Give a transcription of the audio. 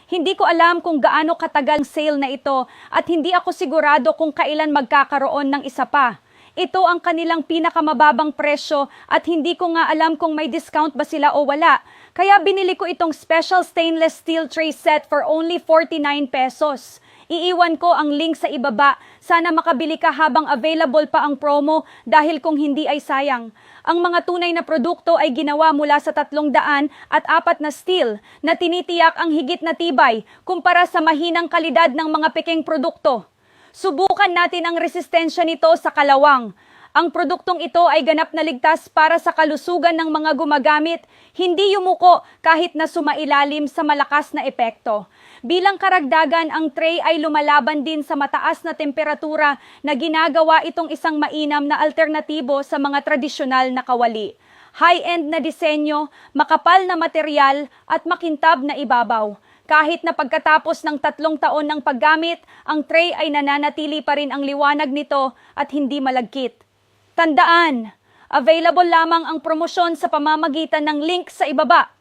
Hindi ko alam kung gaano katagal ang sale na ito at hindi ako sigurado kung kailan magkakaroon ng isa pa. Ito ang kanilang pinakamababang presyo at hindi ko nga alam kung may discount ba sila o wala. Kaya binili ko itong special stainless steel tray set for only 49 pesos. Iiwan ko ang link sa ibaba. Sana makabili ka habang available pa ang promo dahil kung hindi ay sayang. Ang mga tunay na produkto ay ginawa mula sa 300 at 4 na steel na tinitiyak ang higit na tibay kumpara sa mahinang kalidad ng mga peking produkto. Subukan natin ang resistensya nito sa kalawang. Ang produktong ito ay ganap na ligtas para sa kalusugan ng mga gumagamit, hindi yumuko kahit na sumailalim sa malakas na epekto. Bilang karagdagan, ang tray ay lumalaban din sa mataas na temperatura na ginagawa itong isang mainam na alternatibo sa mga tradisyonal na kawali. High-end na disenyo, makapal na material at makintab na ibabaw. Kahit na pagkatapos ng 3 taon ng paggamit, ang tray ay nananatili pa rin ang liwanag nito at hindi malagkit. Tandaan, available lamang ang promosyon sa pamamagitan ng link sa ibaba.